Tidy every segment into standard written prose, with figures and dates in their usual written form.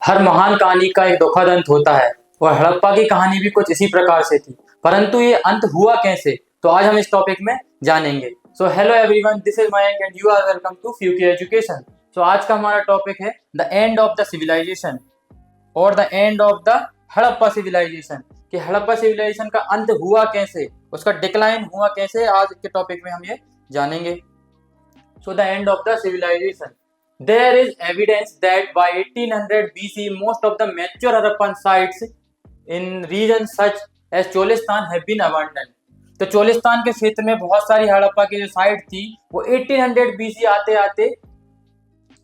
हर महान कहानी का एक दुखद अंत होता है और हड़प्पा की कहानी भी कुछ इसी प्रकार से थी। परंतु ये अंत हुआ कैसे, तो आज हम इस टॉपिक में जानेंगे। So hello everyone, this is Mayank and you are welcome to फ्यूके एजुकेशन। सो आज का हमारा टॉपिक है the end of the civilization और the end of the Harappa civilization, कि हड़प्पा सिविलाइजेशन का अंत हुआ कैसे, उसका डिक्लाइन हुआ कैसे, आज के टॉपिक में हम ये जानेंगे। So the end of the civilization. There is evidence that by 1800 BC, most of the mature Harappan sites in regions such as Cholistan have been abandoned. तो चोलिस्तान के क्षेत्र में बहुत सारी हड़प्पा की जो साइट थी वो 1800 BC आते आते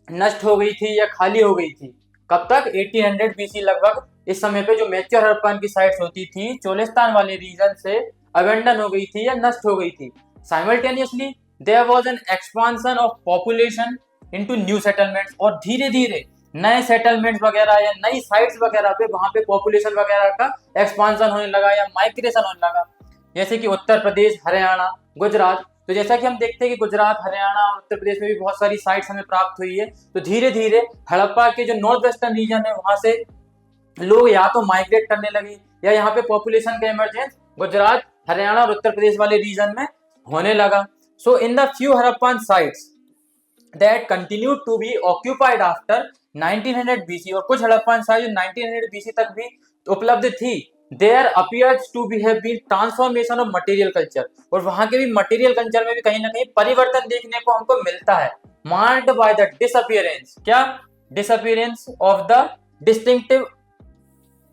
नष्ट हो गई थी या खाली हो गई थी। कब तक? 1800 BC लगभग। इस समय पे जो मैच्योर हड़प्पन की साइट्स होती थी चोलिस्तान वाले रीजन से अबेंडन हो गई थी या नष्ट हो गई थी। Simultaneously there was an expansion of population into new settlements, और धीरे धीरे नए सेटलमेंट्स वगैरह या नई साइट्स वगैरह पे वहां पे पॉपुलेशन वगैरह का एक्सपांशन होने लगा या माइग्रेशन होने लगा, जैसे कि उत्तर प्रदेश, हरियाणा, गुजरात। तो जैसा कि हम देखते हैं कि गुजरात, हरियाणा और उत्तर प्रदेश में भी बहुत सारी साइट्स हमें प्राप्त हुई है। तो धीरे धीरे हड़प्पा के जो नॉर्थ वेस्टर्न रीजन है वहां से लोग या तो माइग्रेट करने लगे या यहाँ पे पॉपुलेशन का इमरजेंस गुजरात, हरियाणा और उत्तर प्रदेश वाले रीजन में होने लगा। So in the few Harappan sites that continued to be occupied after 1900 BC, और कुछ हड़प्पन साइट जो 1900 BC तक भी उपलब्ध थी, there appears to be have been transformation of material culture, और वहां के भी मटेरियल कल्चर में भी कहीं ना कहीं परिवर्तन देखने को हमको मिलता है। marked by the disappearance, क्या? disappearance of the distinctive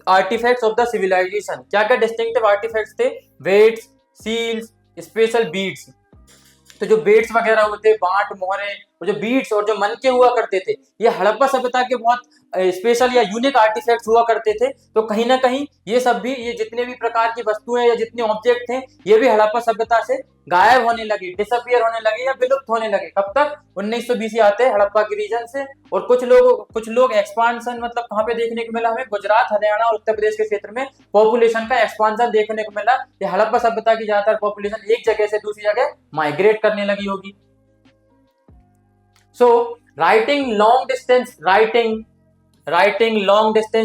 artifacts of the civilization। क्या क्या distinctive artifacts थे? weights, seals, special beads। तो जो बीड्स वगैरह होते, बांट, मोहरे, और जो बीड्स और जो मनके हुआ करते थे, ये हड़प्पा सभ्यता के बहुत स्पेशल या यूनिक आर्टिफैक्ट्स हुआ करते थे। तो कहीं ना कहीं ये सब भी, ये जितने भी प्रकार की वस्तुएं या जितने ऑब्जेक्ट थे, ये भी हड़प्पा सभ्यता से गायब होने लगे, डिसअपियर होने लगे या विलुप्त होने लगे। कब तक? 1900 BC आते हड़प्पा के रीजन से। और कुछ लोग एक्सपांशन, मतलब कहाँ पे देखने को मिला हमें? गुजरात, हरियाणा और उत्तर प्रदेश के क्षेत्र में पॉपुलेशन का एक्सपांशन देखने को मिला। ये हड़प्पा सभ्यता की ज्यादातर पॉपुलेशन एक जगह से दूसरी जगह माइग्रेट करने लगी होगी। So writing long distance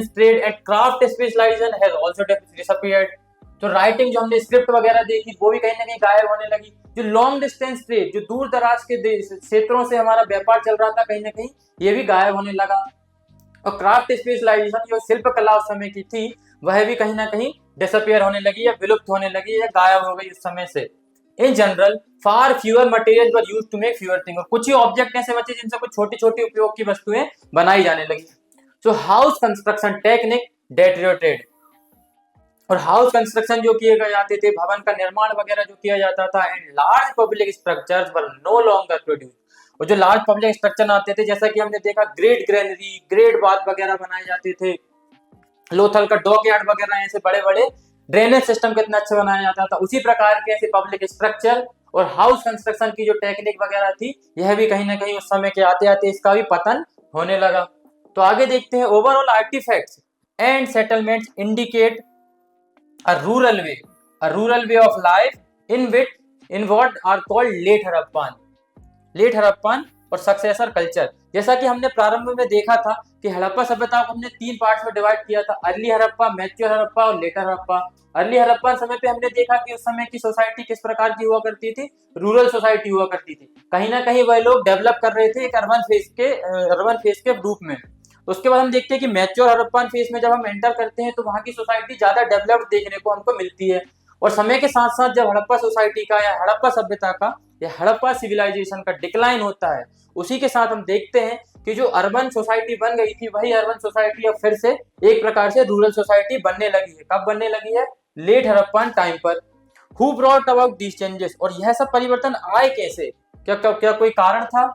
trade and craft specialization has also disappeared। तो राइटिंग जो हमने स्क्रिप्ट वगैरह देखी वो भी कहीं ना कहीं गायब होने लगी। जो लॉन्ग डिस्टेंस ट्रेड, जो दूर दराज के क्षेत्रों से हमारा व्यापार चल रहा था, कहीं ना कहीं ये भी गायब होने लगा। और क्राफ्ट स्पेशलाइजेशन, जो शिल्प कला उस समय की थी, वह भी कहीं ना कहीं डिसअपियर होने लगी या विलुप्त होने लगी या गायब हो गई उस समय से। In general far fewer material were used to make fewer thing, और कुछ ही ऑब्जेक्ट ऐसे बचे जिनसे कुछ छोटी छोटी उपयोग की वस्तुएं बनाई जाने लगी। सो हाउस कंस्ट्रक्शन टेक्निक डेटेरियोरेटेड, और हाउस कंस्ट्रक्शन जो किए गए जाते थे, भवन का निर्माण वगैरह जो किया जाता था, and large public structures were no longer produce, और जो लार्ज पब्लिक स्ट्रक्चर आते थे, जैसा कि हमने देखा ग्रेट ग्रेनरी, ग्रेट बाथ वगैरह बनाए जाते थे, लोथल का डॉक यार्ड वगैरह, ऐसे बड़े बड़े ड्रेनेज सिस्टम कितना अच्छा बनाया जाता था, उसी प्रकार के ऐसे पब्लिक स्ट्रक्चर और हाउस कंस्ट्रक्शन की जो टेक्निक वगैरह थी, यह भी कहीं ना कहीं उस समय के आते आते इसका भी पतन होने लगा। तो आगे देखते हैं, overall artifacts and settlements indicate a rural way of life in what are called late Harappan और सक्सेसर कल्चर। जैसा कि हमने प्रारंभ में देखा था कि हड़प्पा सभ्यता को हमने 3 पार्ट्स में डिवाइड किया था, अर्ली हड़प्पा, मैच्योर हड़प्पा और लेटर हड़प्पा। अर्ली हड़प्पा समय पे हमने देखा कि उस समय की सोसाइटी किस प्रकार की हुआ करती थी, रूरल सोसाइटी हुआ करती थी। कहीं ना कहीं वह लोग डेवलप कर रहे थे एक अर्बन फेज के रूप में। उसके बाद हम देखते हैं कि मैच्योर हड़प्पन फेज में जब हम एंटर करते हैं तो वहां की सोसाइटी ज्यादा डेवलप्ड देखने को हमको मिलती है। और समय के साथ साथ जब हड़प्पा सोसाइटी का या हड़प्पा सभ्यता का या हड़प्पा सिविलाइजेशन का डिक्लाइन होता है, उसी के साथ हम देखते हैं कि जो अर्बन सोसाइटी बन गई थी, वही अर्बन सोसाइटी अब फिर से एक प्रकार से रूरल सोसाइटी बनने लगी है। कब बनने लगी है? लेट हड़प्पन टाइम पर। Who brought about these changes, और यह सब परिवर्तन आए कैसे? क्या कोई कारण था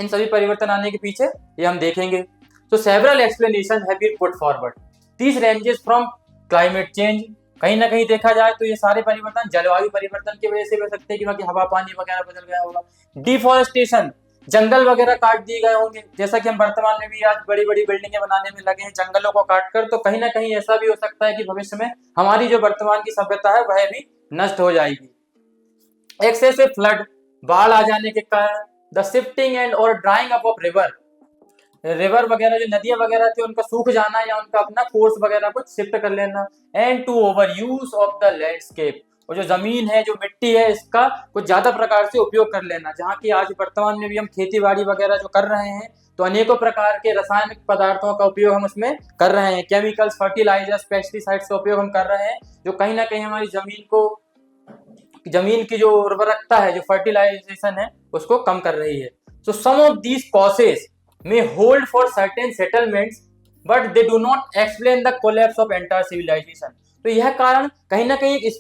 इन सभी परिवर्तन आने के पीछे? ये हम देखेंगे। So several explanations have been put forward. These ranges from climate change, कहीं ना कहीं देखा जाए तो ये सारे परिवर्तन जलवायु परिवर्तन की वजह से हो सकते हैं कि वहाँ की हवा पानी वगैरह बदल गया होगा। डिफॉरेस्टेशन, जंगल वगैरह काट दिए गए होंगे, जैसा कि हम वर्तमान में भी आज बड़ी बड़ी बिल्डिंगें बनाने में लगे हैं जंगलों को काटकर। तो कहीं ना कहीं ऐसा भी हो सकता है कि भविष्य में हमारी जो वर्तमान की सभ्यता है वह भी नष्ट हो जाएगी। एक्सेसिव फ्लड, बाढ़ आ जाने के कारण, द शिफ्टिंग एंड और drawing up of river, river वगैरह जो नदियां वगैरह थी उनका सूख जाना या उनका अपना कोर्स वगैरह कुछ शिफ्ट कर लेना। And to over use of the landscape, और जो जमीन है जो मिट्टी है इसका कुछ ज्यादा प्रकार से उपयोग कर लेना। जहाँ की आज वर्तमान में भी हम खेती बाड़ी वगैरह जो कर रहे हैं तो अनेकों प्रकार के रासायनिक पदार्थों का उपयोग हम उसमें कर रहे हैं, केमिकल्स, फर्टिलाइजर्स, पेस्टिसाइड्स का उपयोग हम कर रहे हैं, जो कहीं ना कहीं हमारी जमीन की जो उर्वरकता है, जो फर्टिलाइजेशन है, उसको कम कर रही है। So some of these causes may hold for certain settlements but they do not explain the collapse of entire civilization। तो यह कारण कहीं ना कहीं एक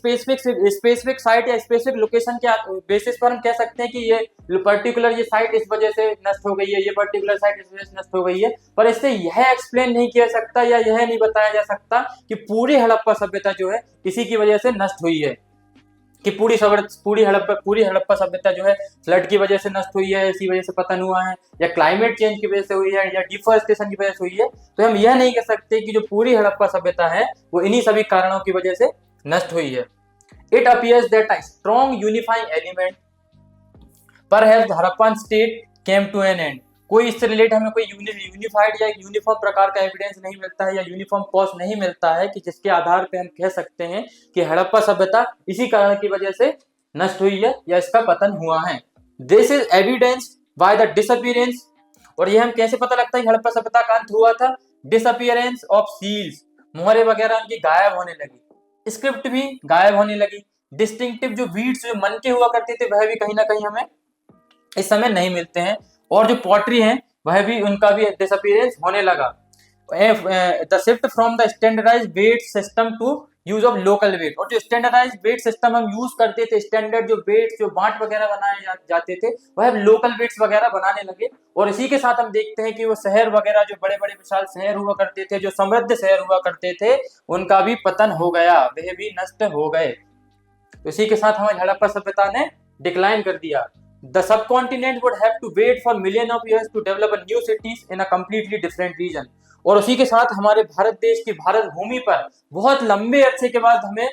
स्पेसिफिक साइट या स्पेसिफिक लोकेशन के बेसिस पर हम कह सकते हैं कि ये पर्टिकुलर ये साइट इस वजह से नष्ट हो गई है, ये पर्टिकुलर साइट इस वजह से नष्ट हो गई है, पर इससे यह एक्सप्लेन नहीं किया सकता या यह नहीं बताया जा सकता कि पूरी हड़प्पा सभ्यता जो है इसी की वजह से नष्ट हुई है, कि पूरी हड़प्पा सभ्यता जो है फ्लड की वजह से नष्ट हुई है, इसी वजह से पतन हुआ है, या क्लाइमेट चेंज की वजह से हुई है, या डिफॉरेस्टेशन की वजह से हुई है। तो हम यह नहीं कह सकते कि जो पूरी हड़प्पा सभ्यता है वो इन्हीं सभी कारणों की वजह से नष्ट हुई है। It appears that a strong unifying element perhaps Harappan state came to an end. कोई इससे रिलेट हमें कोई यूनिफाइड या यूनिफॉर्म प्रकार का एविडेंस नहीं मिलता है या यूनिफॉर्म कॉज नहीं मिलता है कि जिसके आधार पे हम कह सकते हैं कि हड़प्पा सभ्यता इसी कारण की वजह से नष्ट हुई है या इसका पतन हुआ है। This is evidence by the disappearance, और ये हम कैसे पता लगता है कि हड़प्पा सभ्यता का अंत हुआ था? डिसअपीयरेंस ऑफ सील्स, मोहरे वगैरह उनकी गायब होने लगी, स्क्रिप्ट भी गायब होने लगी, डिस्टिंक्टिव जो बीट्स जो मन के हुआ करते थे वह भी कहीं ना कहीं हमें इस समय नहीं मिलते हैं, और जो पॉटरी है वह भी उनका भी डिसअपीयरेंस होने लगा। The shift from the standardised weight system to use of local weight, और जो स्टैंडर्डाइज्ड वेट सिस्टम हम यूज करते थे, स्टैंडर्ड जो वेट जो बाट वगैरह बनाए जाते थे वह लोकल वेट्स वगैरह बनाने लगे। और इसी के साथ हम देखते हैं कि वो शहर वगैरह जो बड़े बड़े विशाल शहर हुआ करते थे, जो समृद्ध शहर हुआ करते थे, उनका भी पतन हो गया, वह भी नष्ट हो गए। इसी के साथ हमारी हड़प्पा सभ्यता ने डिक्लाइन कर दिया। The subcontinent would have to wait for million of years to develop a new cities in a completely different region। और उसी के साथ हमारे भारत देश की भारत भूमि पर बहुत लंबे अरसे के बाद हमें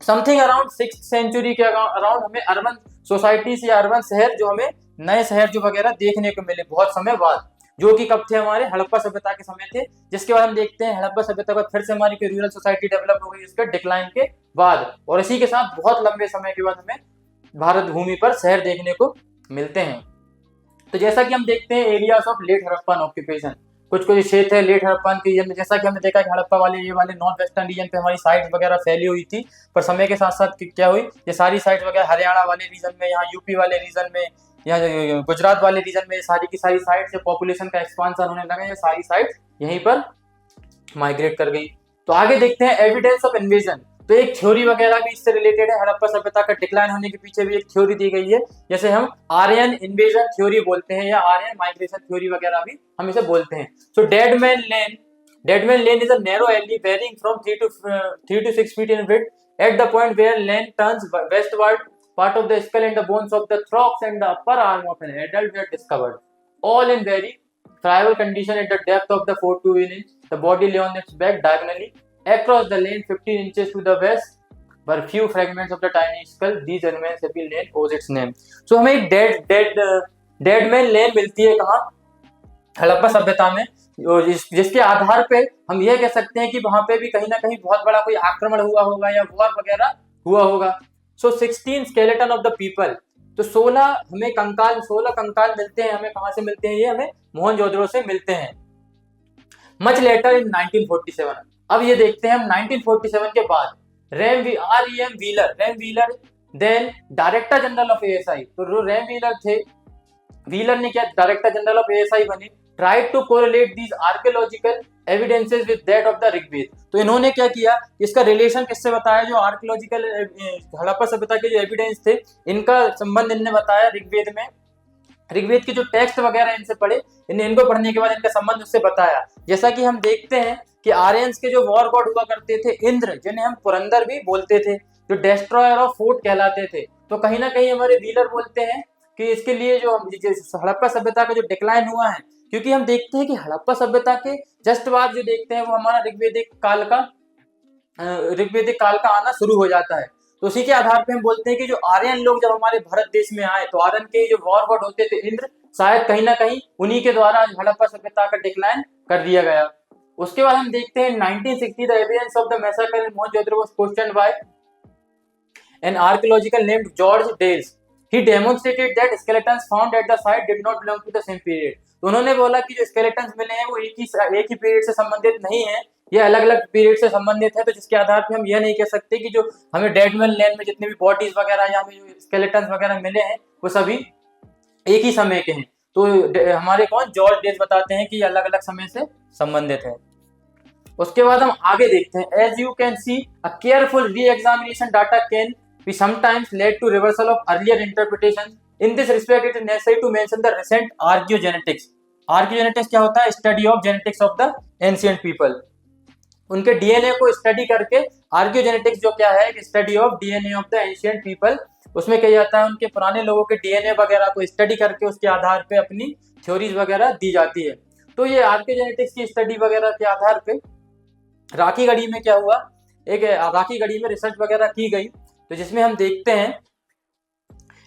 समथिंग अराउंड 6th सेंचुरी के अराउंड हमें अर्बन सोसाइटीज या अर्बन शहर जो हमें नए शहर जो वगैरह देखने को मिले बहुत समय बाद, जो कि कब थे? हमारे हड़प्पा सभ्यता के समय थे। जिसके बाद हम देखते हैं हड़प्पा सभ्यता के बाद फिर से हमारी कोई रूरल सोसाइटी डेवलप हो गई उसके डिक्लाइन के बाद, और इसी के साथ बहुत लंबे समय के बाद हमें भारत भूमि पर शहर देखने को मिलते हैं। तो जैसा कि हम देखते हैं areas of late Harappan occupation, कुछ कुछ क्षेत्र है लेट हड़प्पन के रीजन में, जैसा कि हमने देखा कि हड़प्पा वाले ये वाले नॉर्थ वेस्टर्न रीजन पे हमारी साइट्स वगैरह फैली हुई थी, पर समय के साथ साथ क्या हुई, ये सारी साइट्स वगैरह हरियाणा वाले रीजन में, यहाँ यूपी वाले रीजन में, यहाँ गुजरात वाले रीजन में, सारी की सारी साइट्स से पॉपुलेशन का एक्सपांशन होने लगा, ये सारी साइट्स यहीं पर माइग्रेट कर गई। तो आगे देखते हैं एविडेंस ऑफ इन्वेजन। तो एक थ्योरी वगैरह भी इससे रिलेटेड है, हड़प्पा सभ्यता का डिक्लाइन होने के पीछे भी एक थ्योरी दी गई है, जैसे हम आर्यन इन्वेजन थ्योरी बोलते हैं या आर्यन माइग्रेशन थ्योरी वगैरह भी हम इसे बोलते हैं। So Deadman Lane is a narrow alley veering from 3 to 6 feet in width at the point where land turns westward, part of the skull and the bones of the thorax and the upper arm of an adult were discovered, all in very friable condition at the depth of the 4 to 1 inch. The body lay on its back diagonally across the lane 15 inches to the west were few fragments of the tiny skull. These remains have been named owes its name। So हमें एक dead man लेन मिलती है कहाँ? हड़प्पा सभ्यता में, जिसके आधार पे हम यह कह सकते हैं कि वहां पे भी कहीं ना कहीं बहुत बड़ा कोई आक्रमण हुआ होगा या वॉर वगैरह हुआ होगा। सो 16 स्केलेटन ऑफ द पीपल, तो 16 कंकाल मिलते हैं हमें। कहाँ से मिलते हैं? ये हमें मोहनजोदड़ो से मिलते हैं। Much later in 1947। अब ये देखते हैं हम 1947 के बाद REM Wheeler then director general of ASI. तो रैम व्हीलर थे, व्हीलर ने क्या डायरेक्टर जनरल ऑफ एएसआई बने, tried to correlate these archaeological evidences with that of the Rigveda. तो इन्होंने क्या किया, इसका रिलेशन किससे बताया? जो आर्कियोलॉजिकल हड़प्पा सभ्यता के जो एविडेंस थे इनका संबंध इन्होंने बताया ऋग्वेद में। ऋग्वेद के जो टेक्स्ट वगैरह इनसे पढ़े, इनको पढ़ने के बाद इनका संबंध उससे बताया। जैसा कि हम देखते हैं कि आर्यंस के जो वॉर गॉड हुआ करते थे इंद्र, जिन्हें हम पुरंदर भी बोलते थे, जो डिस्ट्रॉयर ऑफ फोर्ट कहलाते थे। तो कहीं ना कहीं हमारे व्हीलर बोलते हैं कि इसके लिए जो हड़प्पा सभ्यता का जो डिक्लाइन हुआ है, क्योंकि हम देखते हैं कि हड़प्पा सभ्यता के जस्ट बाद जो देखते हैं वो हमारा ऋग्वेदिक काल का आना शुरू हो जाता है। तो उसी के आधार पे हम बोलते हैं कि जो आर्यन लोग जब हमारे भारत देश में आए तो आर्यन के जो वॉर गॉड होते थे इंद्र, शायद कहीं ना कहीं उन्हीं के द्वारा हड़प्पा सभ्यता का डिक्लाइन कर दिया गया। उसके बाद हम देखते हैं 1960 the evidence of the massacre in Mohenjodaro was questioned by an archaeological named George Dales. He demonstrated that skeletons found at the site did not belong to the same period। तो उन्होंने बोला कि जो स्केलेटन्स मिले हैं वो एक ही पीरियड से संबंधित नहीं है, ये अलग अलग पीरियड से संबंधित है। तो जिसके आधार पे हम यह नहीं कह सकते कि जो हमें डेडमैन लैंड में जितने भी बॉडीज वगैरह या हमें जो स्केलेटन्स वगैरह मिले हैं वो सभी एक ही समय के हैं। तो हमारे कौन जॉर्ज डेल्स बताते हैं कि ये अलग अलग समय से संबंधित है। उसके बाद हम आगे देखते हैं, as you can see a careful reexamination data can we sometimes led to reversal of earlier interpretations. In this respect, it is necessary to mention the recent archaeogenetics. Archaeogenetics क्या होता है? Study of genetics of the ancient people. उनके DNA को study करके आर्कियोजेनेटिक्स जो क्या है, study of DNA of the ancient people, उसमें क्या जाता है उनके पुराने लोगों के डीएनए वगैरह को स्टडी करके उसके आधार पे अपनी थ्योरीज वगैरह दी जाती है। तो ये आर्कियोजेनेटिक्स की स्टडी वगैरह के आधार पे राखीगढ़ी में क्या हुआ, एक राखीगढ़ी में रिसर्च वगैरह की गई, तो जिसमें हम देखते हैं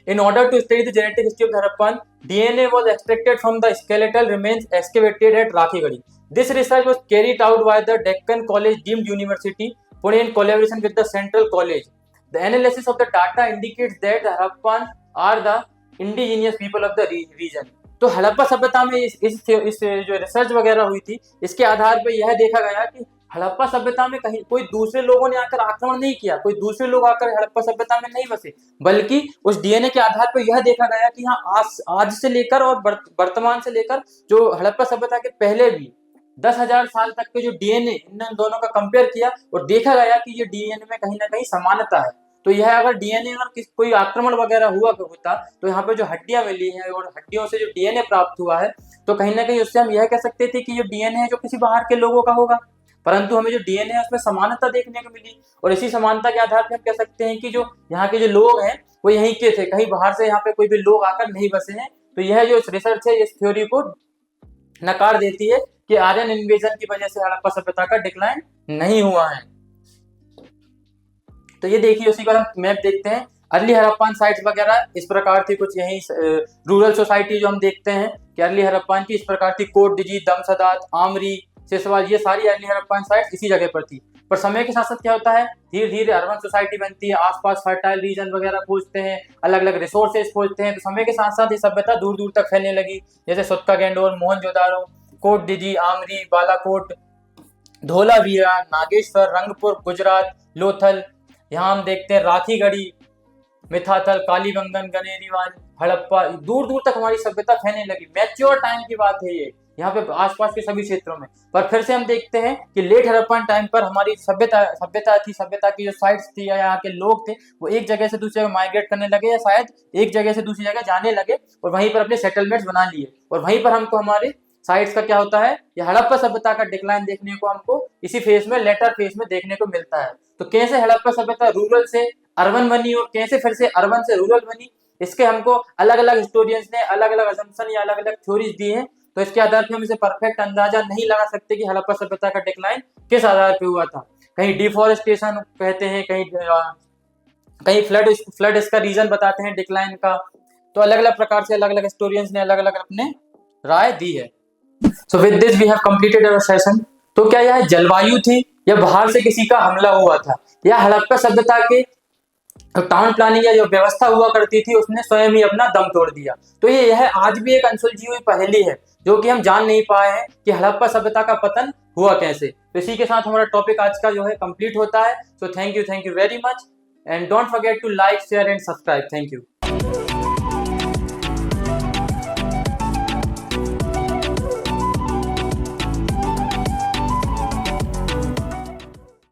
in order to study the genetic history of the Harappan, DNA was extracted from the skeletal remains excavated at Rakhigarhi. This research was carried out by the Deccan College deemed University, Pune in collaboration with the Central College. The analysis of the data indicates that the Harappan are the indigenous people of the region. तो हड़प्पा सभ्यता में इस जो research वगैरह हुई थी, इसके आधार पर यह देखा गया कि हड़प्पा सभ्यता में कहीं कोई दूसरे लोगों ने आकर आक्रमण नहीं किया, कोई दूसरे लोग आकर हड़प्पा सभ्यता में नहीं बसे, बल्कि उस डीएनए के आधार पर यह देखा गया कि हाँ आज से लेकर और वर्तमान से लेकर जो हड़प्पा सभ्यता के पहले भी 10,000 साल तक के जो डीएनए इन दोनों का कंपेयर किया और देखा गया कि ये डीएनए में कहीं ना कहीं समानता है। तो यह अगर डीएनए और कोई आक्रमण वगैरह हुआ होता तो यहाँ पे जो हड्डियां मिली हैं और हड्डियों से जो डीएनए प्राप्त हुआ है, तो कहीं ना कहीं उससे हम यह कह सकते थे कि ये डीएनए है जो किसी बाहर के लोगों का होगा, परंतु हमें जो डीएनए है उसमें समानता देखने को मिली और इसी समानता के आधार पर हम कह सकते हैं कि जो यहाँ के जो लोग हैं वो यहीं के थे, कहीं बाहर से यहाँ पे कोई भी लोग आकर नहीं बसे हैं। तो यह जो रिसर्च है इस थ्योरी को नकार देती है कि आर्यन इन्वेजन की वजह से हड़प्पा सभ्यता का डिक्लाइन नहीं हुआ है। तो ये देखिए, उसी का हम मैप देखते हैं। अर्ली हड़प्पन साइट्स वगैरह इस प्रकार थी, कुछ यही रूरल सोसाइटी जो हम देखते हैं कि अर्ली हड़प्पन की इस प्रकार थी, कोट डिजी, दमसदात, आमरी, सिसवाल, ये सारी अर्ली हड़प्पन साइट्स इसी जगह पर थी। पर समय के साथ साथ क्या होता है, धीरे धीरे अर्बन सोसाइटी बनती है, आसपास फर्टाइल रीजन वगैरह खोजते हैं, अलग अलग रिसोर्सेज खोजते हैं, तो समय के साथ साथ ये सभ्यता दूर दूर तक फैलने लगी, जैसे सुत्का गेंडोर, मोहनजोदारो, कोट डिजी, आमरी, बालाकोट, धोलावीरा, नागेश्वर, रंगपुर, गुजरात, लोथल, यहाँ हम देखते हैं राखीगढ़ी, मिथाथल, कालीबंगन, गनेरीवाल, हड़प्पा, दूर दूर तक हमारी सभ्यता फैलने लगी। मैच्योर टाइम की बात है ये, यहाँ पे आसपास के सभी क्षेत्रों में। पर फिर से हम देखते हैं कि लेट हड़प्पन टाइम पर हमारी सभ्यता की जो साइट्स थी या यहाँ के लोग थे वो एक जगह से दूसरी जगह माइग्रेट करने लगे, या शायद एक जगह से दूसरी जगह जाने लगे और वहीं पर अपने सेटलमेंट्स बना लिए, और वहीं पर हमको हमारे साइट्स का क्या होता है, ये हड़प्पा सभ्यता का डिक्लाइन देखने को हमको इसी फेज में, लेटर फेज में देखने को मिलता है। तो कैसे हड़प्पा सभ्यता रूरल से अर्बन बनी और कैसे फिर से अर्बन से रूरल बनी, इसके हमको अलग अलग हिस्टोरियंस ने अलग अलग असम्पशन या अलग अलग थ्योरीज दी हैं। तो इसके आधार पर हम इसे परफेक्ट अंदाजा नहीं लगा सकते कि हड़प्पा सभ्यता का डिक्लाइन किस आधार पे हुआ था। कहीं डिफॉरेस्टेशन कहते हैं, कहीं फ्लड इसका रीजन बताते हैं डिक्लाइन का। तो अलग अलग प्रकार से अलग अलग हिस्टोरियंस ने अलग अलग अपने राय दी है। So with this we have completed our session. तो क्या यह जलवायु थी या बाहर से किसी का हमला हुआ था, या हड़प्पा सभ्यता के टाउन प्लानिंग या जो व्यवस्था हुआ करती थी उसने स्वयं ही अपना दम तोड़ दिया? तो यह आज भी एक अनसुलझी हुई पहेली है जो कि हम जान नहीं पाए हैं कि हड़प्पा सभ्यता का पतन हुआ कैसे। तो इसी के साथ हमारा टॉपिक आज का जो है कंप्लीट होता है। So thank you very much, and don't forget to like, share and subscribe. Thank you.